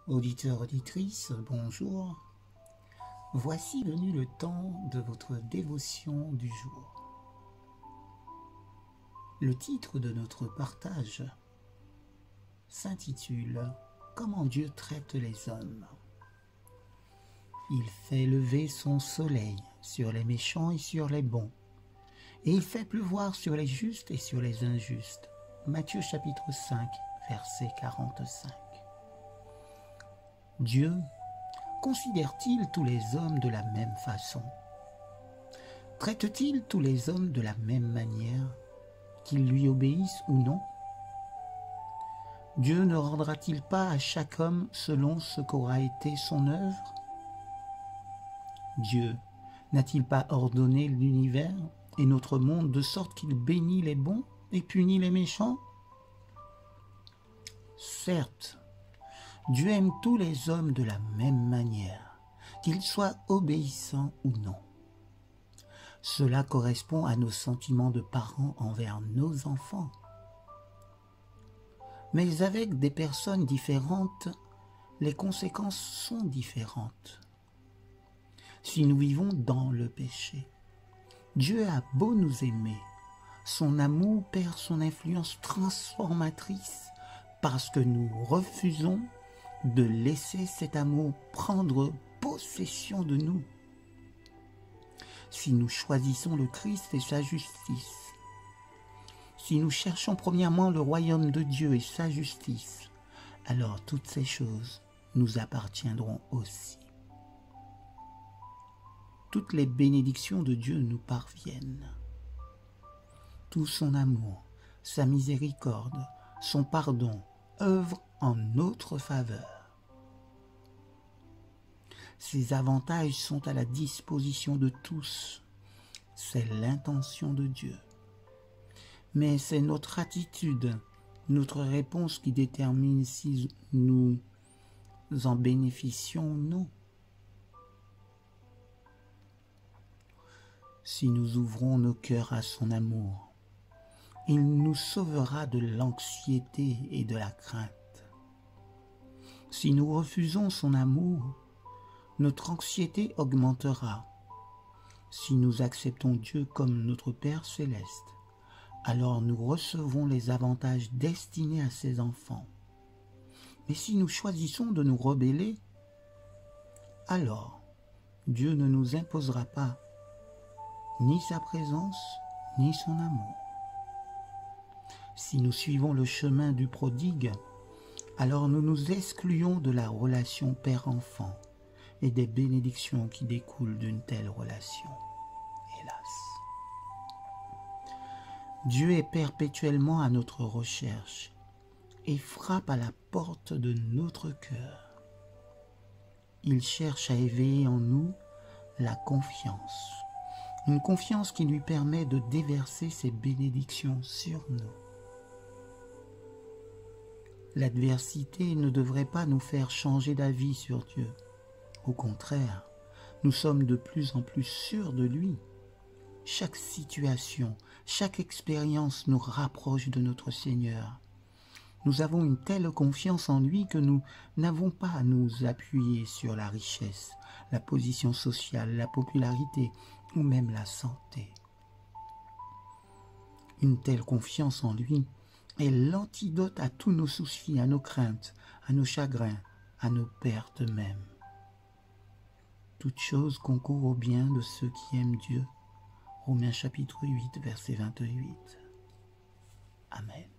Auditeurs, auditrices, bonjour. Voici venu le temps de votre dévotion du jour. Le titre de notre partage s'intitule « Comment Dieu traite les hommes ». Il fait lever son soleil sur les méchants et sur les bons, et il fait pleuvoir sur les justes et sur les injustes. Matthieu chapitre 5, verset 45. Dieu considère-t-il tous les hommes de la même façon? Traite-t-il tous les hommes de la même manière, qu'ils lui obéissent ou non? Dieu ne rendra-t-il pas à chaque homme selon ce qu'aura été son œuvre? Dieu n'a-t-il pas ordonné l'univers et notre monde de sorte qu'il bénit les bons et punit les méchants? Certes, Dieu aime tous les hommes de la même manière, qu'ils soient obéissants ou non. Cela correspond à nos sentiments de parents envers nos enfants. Mais avec des personnes différentes, les conséquences sont différentes. Si nous vivons dans le péché, Dieu a beau nous aimer, son amour perd son influence transformatrice parce que nous refusons de laisser cet amour prendre possession de nous. Si nous choisissons le Christ et sa justice, si nous cherchons premièrement le royaume de Dieu et sa justice, alors toutes ces choses nous appartiendront aussi. Toutes les bénédictions de Dieu nous parviennent. Tout son amour, sa miséricorde, son pardon œuvrent en notre faveur. Ces avantages sont à la disposition de tous. C'est l'intention de Dieu. Mais c'est notre attitude, notre réponse qui détermine si nous en bénéficions ou non. Si nous ouvrons nos cœurs à son amour, il nous sauvera de l'anxiété et de la crainte. Si nous refusons son amour, notre anxiété augmentera. Si nous acceptons Dieu comme notre Père céleste, alors nous recevons les avantages destinés à ses enfants. Mais si nous choisissons de nous rebeller, alors Dieu ne nous imposera pas ni sa présence, ni son amour. Si nous suivons le chemin du prodigue, alors nous nous excluons de la relation père-enfant et des bénédictions qui découlent d'une telle relation, hélas. Dieu est perpétuellement à notre recherche et frappe à la porte de notre cœur. Il cherche à éveiller en nous la confiance, une confiance qui lui permet de déverser ses bénédictions sur nous. L'adversité ne devrait pas nous faire changer d'avis sur Dieu. Au contraire, nous sommes de plus en plus sûrs de lui. Chaque situation, chaque expérience nous rapproche de notre Seigneur. Nous avons une telle confiance en lui que nous n'avons pas à nous appuyer sur la richesse, la position sociale, la popularité ou même la santé. Une telle confiance en lui est l'antidote à tous nos soucis, à nos craintes, à nos chagrins, à nos pertes même. Toute chose concourt au bien de ceux qui aiment Dieu. Romains chapitre 8, verset 28. Amen.